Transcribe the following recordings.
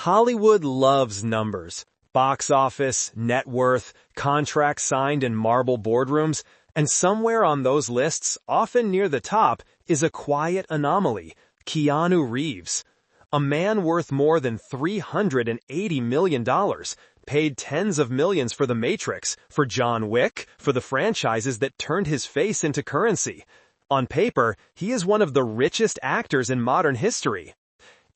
Hollywood loves numbers. Box office, net worth, contracts signed in marble boardrooms, and somewhere on those lists, often near the top, is a quiet anomaly, Keanu Reeves. A man worth more than $380 million, paid tens of millions for The Matrix, for John Wick, for the franchises that turned his face into currency. On paper, he is one of the richest actors in modern history.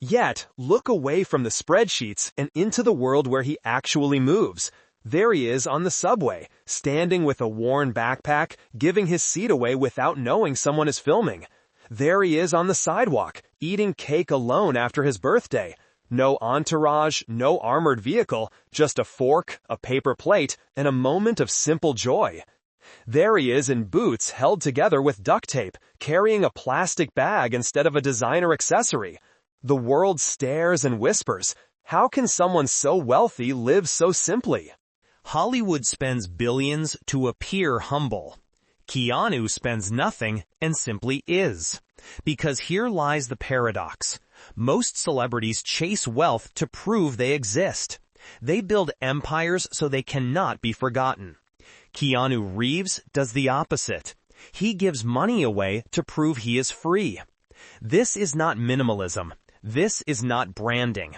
Yet, look away from the spreadsheets and into the world where he actually moves. There he is on the subway, standing with a worn backpack, giving his seat away without knowing someone is filming. There he is on the sidewalk, eating cake alone after his birthday. No entourage, no armored vehicle, just a fork, a paper plate, and a moment of simple joy. There he is in boots held together with duct tape, carrying a plastic bag instead of a designer accessory. The world stares and whispers, how can someone so wealthy live so simply? Hollywood spends billions to appear humble. Keanu spends nothing and simply is. Because here lies the paradox. Most celebrities chase wealth to prove they exist. They build empires so they cannot be forgotten. Keanu Reeves does the opposite. He gives money away to prove he is free. This is not minimalism. This is not branding.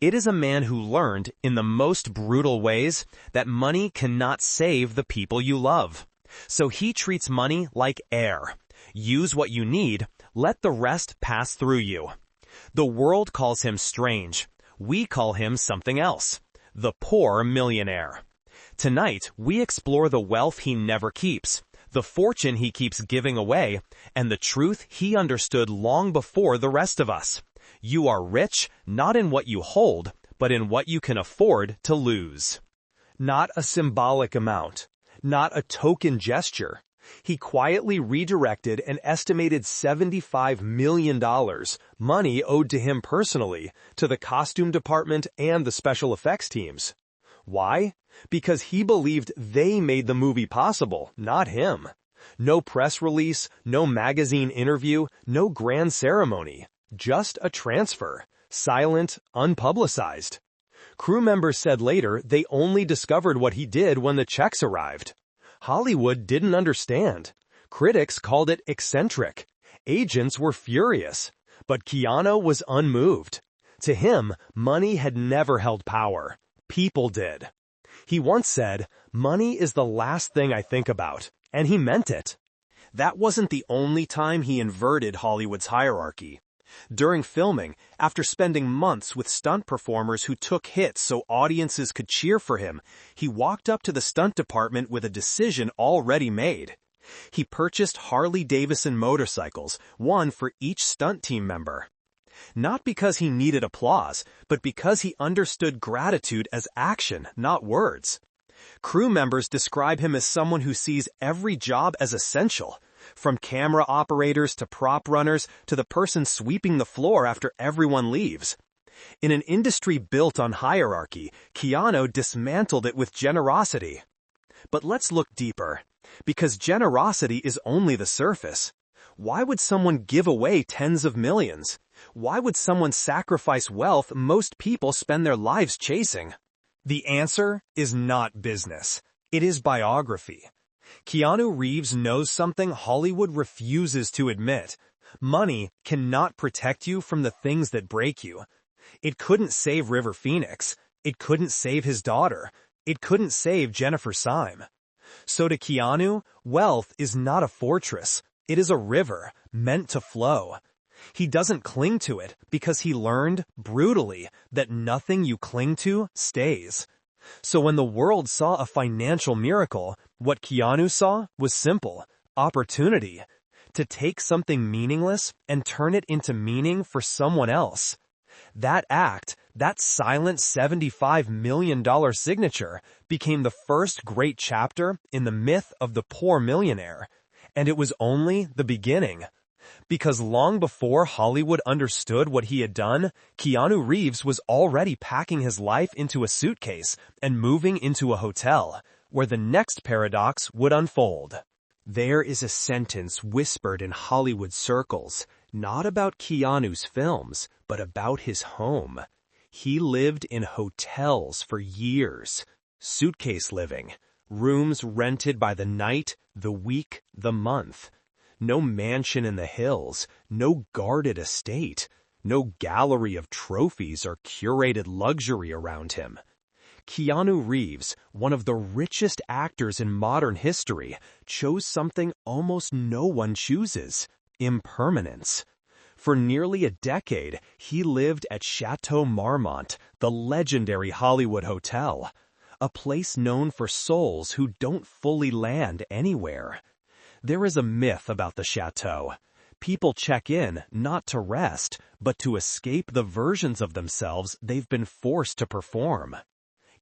It is a man who learned, in the most brutal ways, that money cannot save the people you love. So he treats money like air. Use what you need, let the rest pass through you. The world calls him strange. We call him something else. The poor millionaire. Tonight, we explore the wealth he never keeps, the fortune he keeps giving away, and the truth he understood long before the rest of us. You are rich, not in what you hold, but in what you can afford to lose. Not a symbolic amount. Not a token gesture. He quietly redirected an estimated $75 million, money owed to him personally, to the costume department and the special effects teams. Why? Because he believed they made the movie possible, not him. No press release, no magazine interview, no grand ceremony. Just a transfer. Silent, unpublicized. Crew members said later they only discovered what he did when the checks arrived. Hollywood didn't understand. Critics called it eccentric. Agents were furious. But Keanu was unmoved. To him, money had never held power. People did. He once said, "Money is the last thing I think about." And he meant it. That wasn't the only time he inverted Hollywood's hierarchy. During filming, after spending months with stunt performers who took hits so audiences could cheer for him, he walked up to the stunt department with a decision already made. He purchased Harley-Davidson motorcycles, one for each stunt team member. Not because he needed applause, but because he understood gratitude as action, not words. Crew members describe him as someone who sees every job as essential. From camera operators to prop runners to the person sweeping the floor after everyone leaves. In an industry built on hierarchy, Keanu dismantled it with generosity. But let's look deeper, because generosity is only the surface. Why would someone give away tens of millions? Why would someone sacrifice wealth most people spend their lives chasing? The answer is not business. It is biography. Keanu Reeves knows something Hollywood refuses to admit. Money cannot protect you from the things that break you. It couldn't save River Phoenix. It couldn't save his daughter. It couldn't save Jennifer Syme. So to Keanu, wealth is not a fortress. It is a river, meant to flow. He doesn't cling to it because he learned, brutally, that nothing you cling to stays. So when the world saw a financial miracle, what Keanu saw was simple: opportunity. To take something meaningless and turn it into meaning for someone else. That act, that silent $75 million signature, became the first great chapter in the myth of the poor millionaire. And it was only the beginning. Because long before Hollywood understood what he had done, Keanu Reeves was already packing his life into a suitcase and moving into a hotel, where the next paradox would unfold. There is a sentence whispered in Hollywood circles, not about Keanu's films, but about his home. He lived in hotels for years, suitcase living, rooms rented by the night, the week, the month. No mansion in the hills, no guarded estate, no gallery of trophies or curated luxury around him. Keanu Reeves, one of the richest actors in modern history, chose something almost no one chooses: impermanence. For nearly a decade, he lived at Chateau Marmont, the legendary Hollywood hotel, a place known for souls who don't fully land anywhere. There is a myth about the chateau. People check in not to rest, but to escape the versions of themselves they've been forced to perform.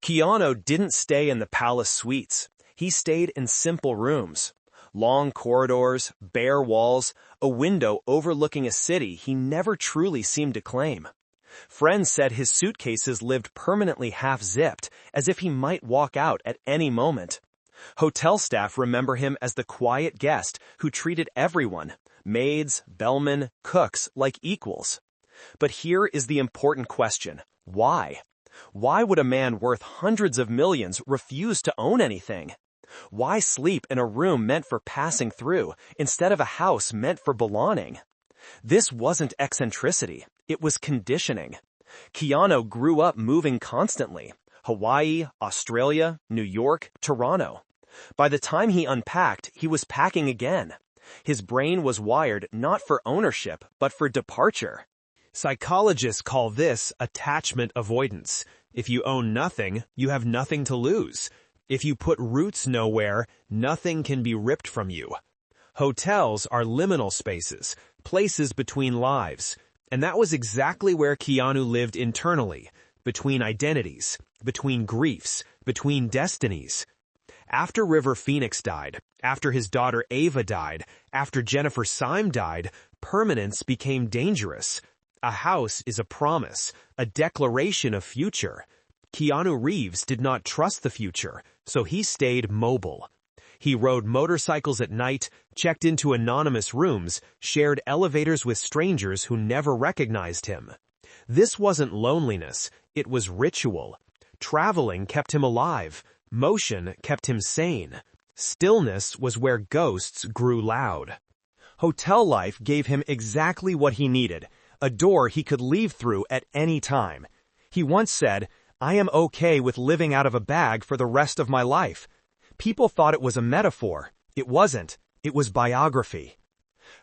Keanu didn't stay in the palace suites. He stayed in simple rooms. Long corridors, bare walls, a window overlooking a city he never truly seemed to claim. Friends said his suitcases lived permanently half-zipped, as if he might walk out at any moment. Hotel staff remember him as the quiet guest who treated everyone, maids, bellmen, cooks, like equals. But here is the important question: why? Why would a man worth hundreds of millions refuse to own anything? Why sleep in a room meant for passing through instead of a house meant for belonging? This wasn't eccentricity, it was conditioning. Keanu grew up moving constantly: Hawaii, Australia, New York, Toronto. By the time he unpacked, he was packing again. His brain was wired not for ownership, but for departure. Psychologists call this attachment avoidance. If you own nothing, you have nothing to lose. If you put roots nowhere, nothing can be ripped from you. Hotels are liminal spaces, places between lives. And that was exactly where Keanu lived internally, between identities, between griefs, between destinies. After River Phoenix died, after his daughter Ava died, after Jennifer Syme died, permanence became dangerous. A house is a promise, a declaration of future. Keanu Reeves did not trust the future, so he stayed mobile. He rode motorcycles at night, checked into anonymous rooms, shared elevators with strangers who never recognized him. This wasn't loneliness, it was ritual. Traveling kept him alive. Motion kept him sane. Stillness was where ghosts grew loud. Hotel life gave him exactly what he needed: a door he could leave through at any time. He once said, "I am okay with living out of a bag for the rest of my life." People thought it was a metaphor. It wasn't. It was biography.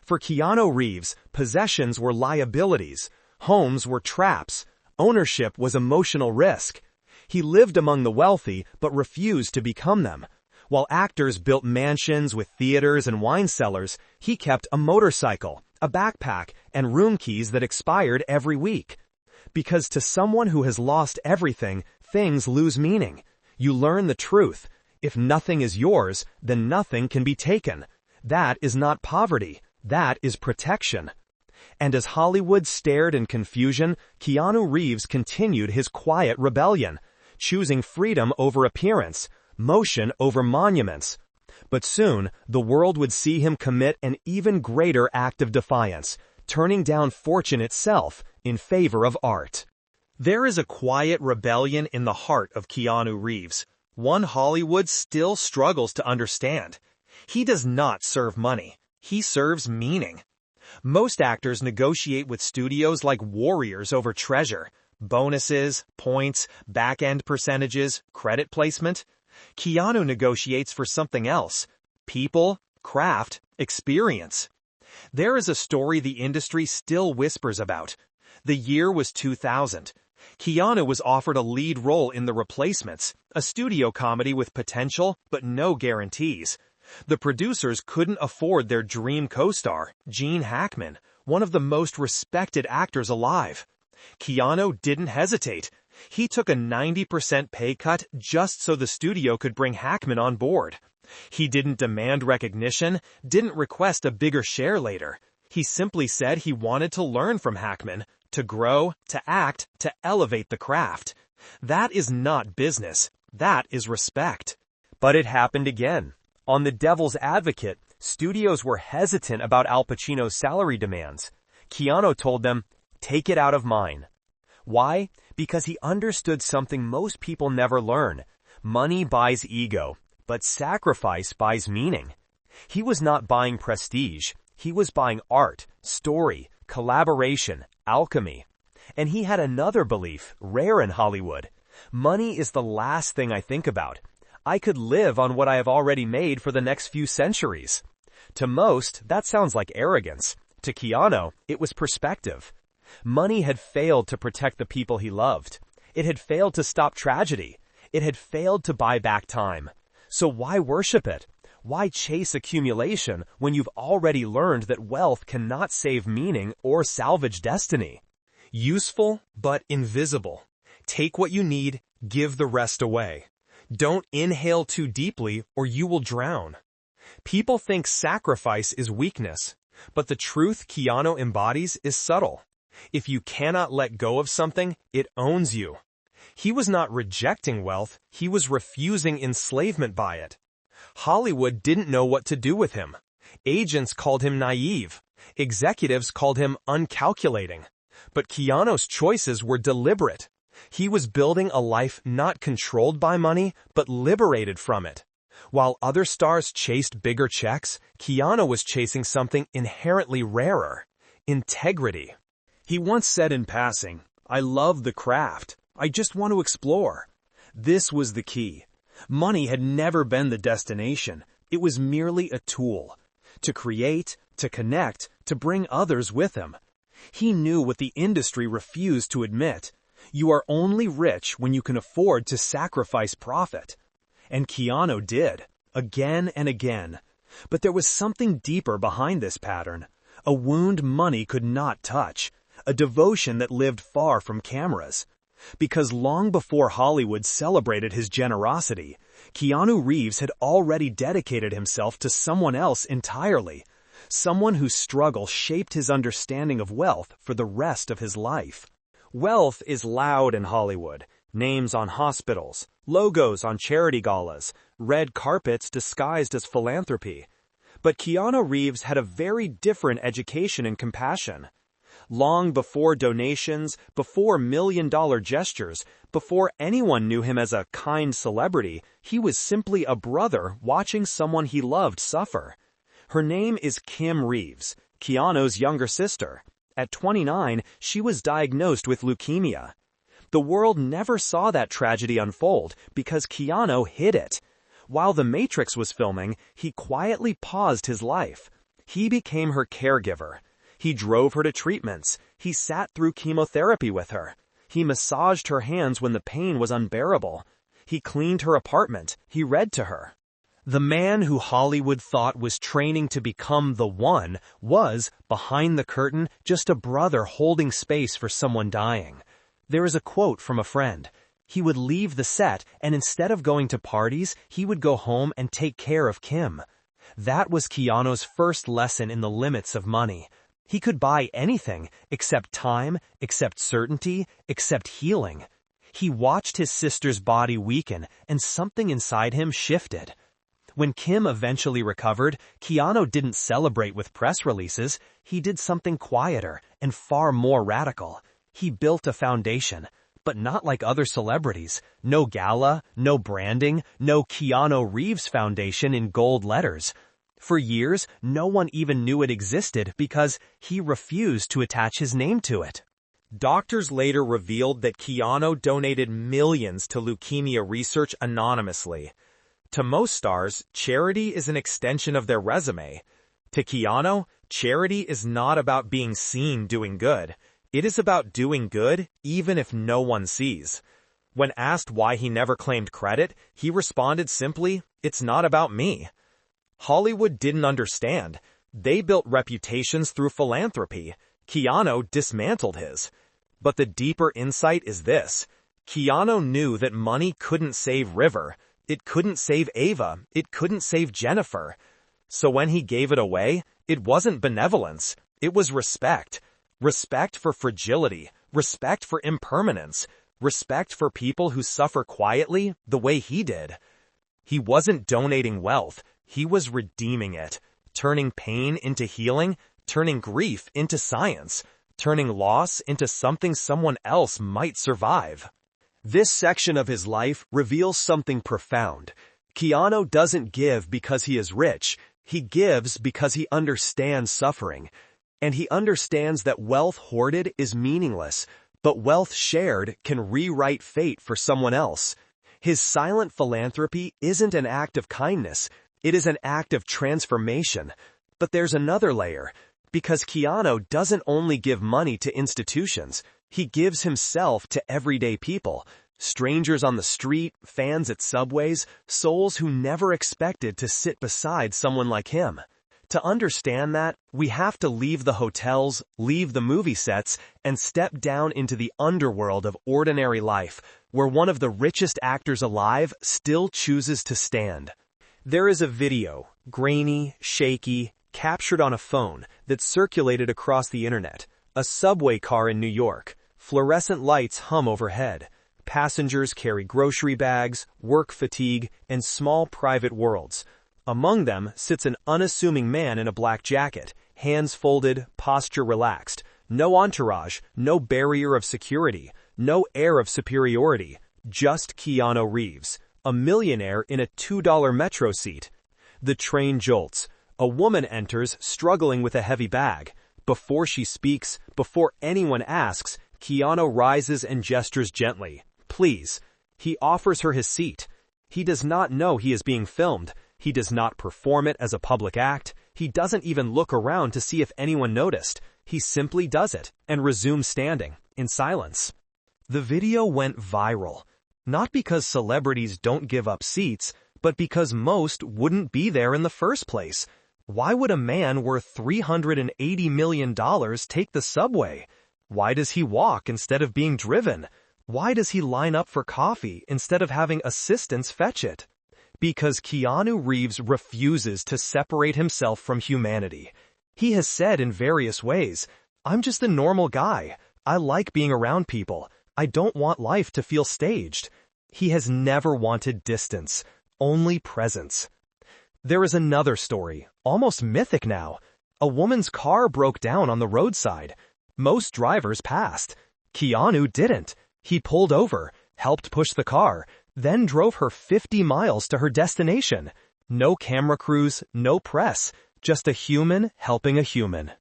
For Keanu Reeves, possessions were liabilities. Homes were traps. Ownership was emotional risk. He lived among the wealthy, but refused to become them. While actors built mansions with theaters and wine cellars, he kept a motorcycle, a backpack, and room keys that expired every week. Because to someone who has lost everything, things lose meaning. You learn the truth. If nothing is yours, then nothing can be taken. That is not poverty. That is protection. And as Hollywood stared in confusion, Keanu Reeves continued his quiet rebellion, choosing freedom over appearance, motion over monuments. But soon, the world would see him commit an even greater act of defiance, turning down fortune itself in favor of art. There is a quiet rebellion in the heart of Keanu Reeves, one Hollywood still struggles to understand. He does not serve money. He serves meaning. Most actors negotiate with studios like warriors over treasure: bonuses, points, back-end percentages, credit placement. Keanu negotiates for something else: people, craft, experience. There is a story the industry still whispers about. The year was 2000. Keanu was offered a lead role in The Replacements, a studio comedy with potential but no guarantees. The producers couldn't afford their dream co-star, Gene Hackman, one of the most respected actors alive. Keanu didn't hesitate. He took a 90% pay cut just so the studio could bring Hackman on board. He didn't demand recognition, didn't request a bigger share later. He simply said he wanted to learn from Hackman, to grow, to act, to elevate the craft. That is not business. That is respect. But it happened again. On The Devil's Advocate, studios were hesitant about Al Pacino's salary demands. Keanu told them, "Take it out of mine." Why? Because he understood something most people never learn. Money buys ego, but sacrifice buys meaning. He was not buying prestige. He was buying art, story, collaboration, alchemy. And he had another belief, rare in Hollywood. Money is the last thing I think about. I could live on what I have already made for the next few centuries. To most, that sounds like arrogance. To Keanu, it was perspective. Money had failed to protect the people he loved. It had failed to stop tragedy. It had failed to buy back time. So why worship it? Why chase accumulation when you've already learned that wealth cannot save meaning or salvage destiny? Useful, but invisible. Take what you need, give the rest away. Don't inhale too deeply or you will drown. People think sacrifice is weakness, but the truth Keanu embodies is subtle. If you cannot let go of something, it owns you. He was not rejecting wealth, he was refusing enslavement by it. Hollywood didn't know what to do with him. Agents called him naive. Executives called him uncalculating. But Keanu's choices were deliberate. He was building a life not controlled by money, but liberated from it. While other stars chased bigger checks, Keanu was chasing something inherently rarer: integrity. He once said in passing, "I love the craft. I just want to explore." This was the key. Money had never been the destination. It was merely a tool. To create, to connect, to bring others with him. He knew what the industry refused to admit. You are only rich when you can afford to sacrifice profit. And Keanu did, again and again. But there was something deeper behind this pattern. A wound money could not touch. A devotion that lived far from cameras. Because long before Hollywood celebrated his generosity, Keanu Reeves had already dedicated himself to someone else entirely. Someone whose struggle shaped his understanding of wealth for the rest of his life. Wealth is loud in Hollywood. Names on hospitals, logos on charity galas, red carpets disguised as philanthropy. But Keanu Reeves had a very different education and compassion. Long before donations, before million-dollar gestures, before anyone knew him as a kind celebrity, he was simply a brother watching someone he loved suffer. Her name is Kim Reeves, Keanu's younger sister. At 29, she was diagnosed with leukemia. The world never saw that tragedy unfold because Keanu hid it. While The Matrix was filming, he quietly paused his life. He became her caregiver. He drove her to treatments. He sat through chemotherapy with her. He massaged her hands when the pain was unbearable. He cleaned her apartment. He read to her. The man who Hollywood thought was training to become the one was, behind the curtain, just a brother holding space for someone dying. There is a quote from a friend. He would leave the set, and instead of going to parties, he would go home and take care of Kim. That was Keanu's first lesson in the limits of money. He could buy anything, except time, except certainty, except healing. He watched his sister's body weaken, and something inside him shifted. When Kim eventually recovered, Keanu didn't celebrate with press releases. He did something quieter and far more radical. He built a foundation, but not like other celebrities. No gala, no branding, no Keanu Reeves Foundation in gold letters. For years, no one even knew it existed because he refused to attach his name to it. Doctors later revealed that Keanu donated millions to leukemia research anonymously. To most stars, charity is an extension of their resume. To Keanu, charity is not about being seen doing good. It is about doing good even if no one sees. When asked why he never claimed credit, he responded simply, "It's not about me." Hollywood didn't understand. They built reputations through philanthropy. Keanu dismantled his. But the deeper insight is this. Keanu knew that money couldn't save River. It couldn't save Ava. It couldn't save Jennifer. So when he gave it away, it wasn't benevolence. It was respect. Respect for fragility. Respect for impermanence. Respect for people who suffer quietly the way he did. He wasn't donating wealth. He was redeeming it, turning pain into healing, turning grief into science, turning loss into something someone else might survive. This section of his life reveals something profound. Keanu doesn't give because he is rich, he gives because he understands suffering. And he understands that wealth hoarded is meaningless, but wealth shared can rewrite fate for someone else. His silent philanthropy isn't an act of kindness, it is an act of transformation. But there's another layer. Because Keanu doesn't only give money to institutions, he gives himself to everyday people. Strangers on the street, fans at subways, souls who never expected to sit beside someone like him. To understand that, we have to leave the hotels, leave the movie sets, and step down into the underworld of ordinary life, where one of the richest actors alive still chooses to stand. There is a video, grainy, shaky, captured on a phone, that circulated across the internet. A subway car in New York. Fluorescent lights hum overhead. Passengers carry grocery bags, work fatigue, and small private worlds. Among them sits an unassuming man in a black jacket, hands folded, posture relaxed. No entourage, no barrier of security, no air of superiority. Just Keanu Reeves, a millionaire in a $2 metro seat. The train jolts. A woman enters, struggling with a heavy bag. Before she speaks, before anyone asks, Keanu rises and gestures gently. Please. He offers her his seat. He does not know he is being filmed. He does not perform it as a public act. He doesn't even look around to see if anyone noticed. He simply does it and resumes standing, in silence. The video went viral. Not because celebrities don't give up seats, but because most wouldn't be there in the first place. Why would a man worth $380 million take the subway? Why does he walk instead of being driven? Why does he line up for coffee instead of having assistants fetch it? Because Keanu Reeves refuses to separate himself from humanity. He has said in various ways, "I'm just a normal guy. I like being around people. I don't want life to feel staged." He has never wanted distance, only presence. There is another story, almost mythic now. A woman's car broke down on the roadside. Most drivers passed. Keanu didn't. He pulled over, helped push the car, then drove her 50 miles to her destination. No camera crews, no press, just a human helping a human.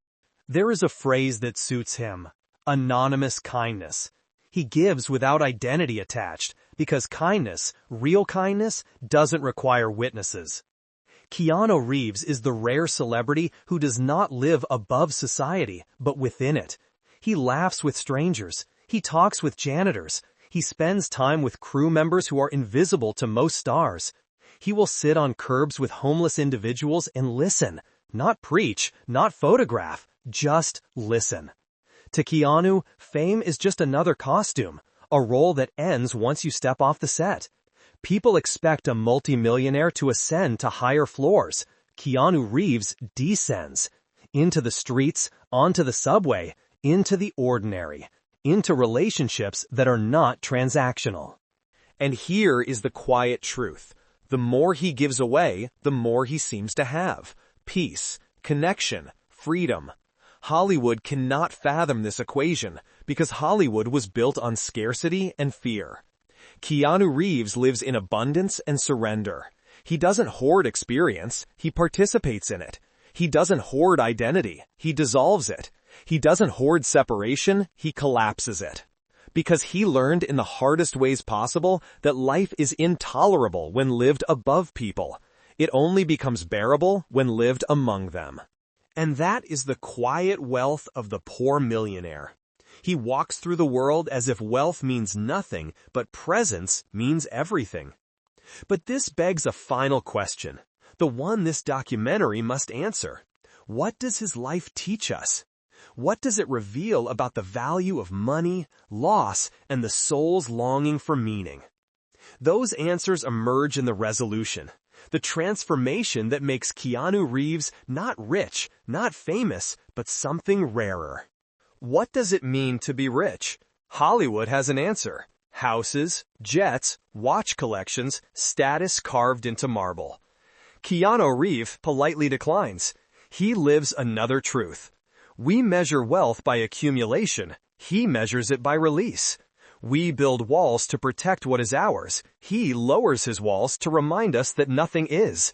There is a phrase that suits him: anonymous kindness. He gives without identity attached, because kindness, real kindness, doesn't require witnesses. Keanu Reeves is the rare celebrity who does not live above society, but within it. He laughs with strangers. He talks with janitors. He spends time with crew members who are invisible to most stars. He will sit on curbs with homeless individuals and listen. Not preach, not photograph, just listen. To Keanu, fame is just another costume, a role that ends once you step off the set. People expect a multimillionaire to ascend to higher floors. Keanu Reeves descends. Into the streets, onto the subway, into the ordinary. Into relationships that are not transactional. And here is the quiet truth. The more he gives away, the more he seems to have. Peace, connection, freedom. Hollywood cannot fathom this equation because Hollywood was built on scarcity and fear. Keanu Reeves lives in abundance and surrender. He doesn't hoard experience, he participates in it. He doesn't hoard identity, he dissolves it. He doesn't hoard separation, he collapses it. Because he learned in the hardest ways possible that life is intolerable when lived above people. It only becomes bearable when lived among them. And that is the quiet wealth of the poor millionaire. He walks through the world as if wealth means nothing, but presence means everything. But this begs a final question, the one this documentary must answer. What does his life teach us? What does it reveal about the value of money, loss, and the soul's longing for meaning? Those answers emerge in the resolution, the transformation that makes Keanu Reeves not rich, not famous, but something rarer. What does it mean to be rich? Hollywood has an answer. Houses, jets, watch collections, status carved into marble. Keanu Reeves politely declines. He lives another truth. We measure wealth by accumulation. He measures it by release. We build walls to protect what is ours. He lowers his walls to remind us that nothing is.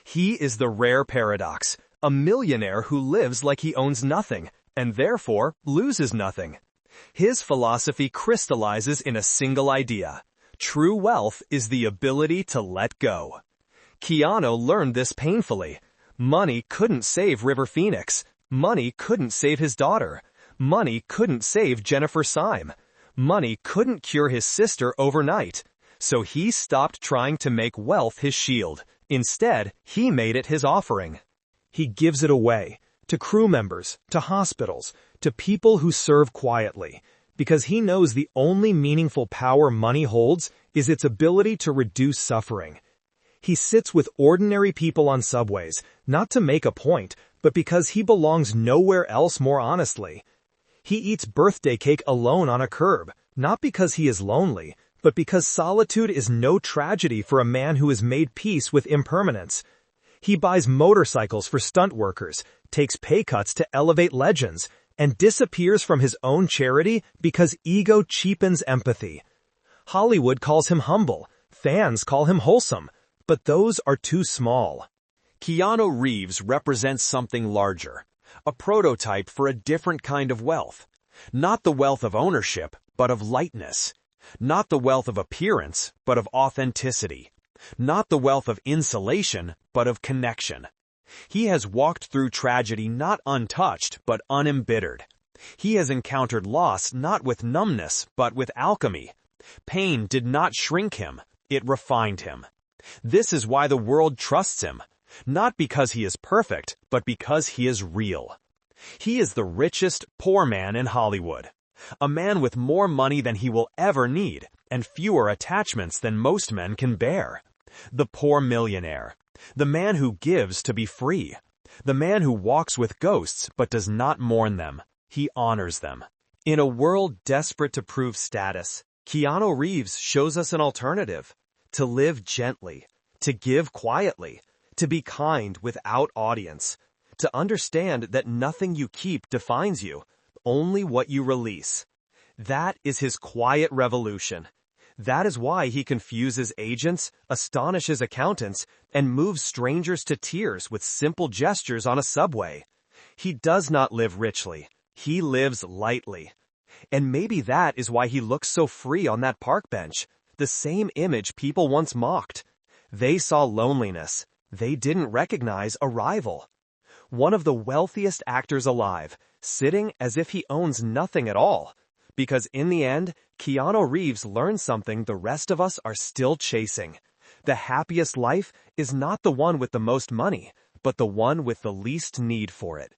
He is the rare paradox, a millionaire who lives like he owns nothing, and therefore loses nothing. His philosophy crystallizes in a single idea. True wealth is the ability to let go. Keanu learned this painfully. Money couldn't save River Phoenix. Money couldn't save his daughter. Money couldn't save Jennifer Syme. Money couldn't cure his sister overnight. So he stopped trying to make wealth his shield. Instead, he made it his offering. He gives it away to crew members, to hospitals, to people who serve quietly, because he knows the only meaningful power money holds is its ability to reduce suffering. He sits with ordinary people on subways, not to make a point, but because he belongs nowhere else more honestly. He eats birthday cake alone on a curb, not because he is lonely, but because solitude is no tragedy for a man who has made peace with impermanence. He buys motorcycles for stunt workers, takes pay cuts to elevate legends, and disappears from his own charity because ego cheapens empathy. Hollywood calls him humble, fans call him wholesome, but those are too small. Keanu Reeves represents something larger, a prototype for a different kind of wealth. Not the wealth of ownership, but of lightness. Not the wealth of appearance, but of authenticity. Not the wealth of insulation, but of connection. He has walked through tragedy not untouched, but unembittered. He has encountered loss not with numbness, but with alchemy. Pain did not shrink him, it refined him. This is why the world trusts him, not because he is perfect, but because he is real. He is the richest poor man in Hollywood. A man with more money than he will ever need, and fewer attachments than most men can bear. The poor millionaire. The man who gives to be free. The man who walks with ghosts but does not mourn them. He honors them. In a world desperate to prove status, Keanu Reeves shows us an alternative. To live gently, to give quietly, to be kind without audience, to understand that nothing you keep defines you, only what you release. That is his quiet revolution. That is why he confuses agents, astonishes accountants, and moves strangers to tears with simple gestures on a subway. He does not live richly. He lives lightly. And maybe that is why he looks so free on that park bench, the same image people once mocked. They saw loneliness. They didn't recognize a rival. One of the wealthiest actors alive, sitting as if he owns nothing at all. Because in the end, Keanu Reeves learned something the rest of us are still chasing. The happiest life is not the one with the most money, but the one with the least need for it.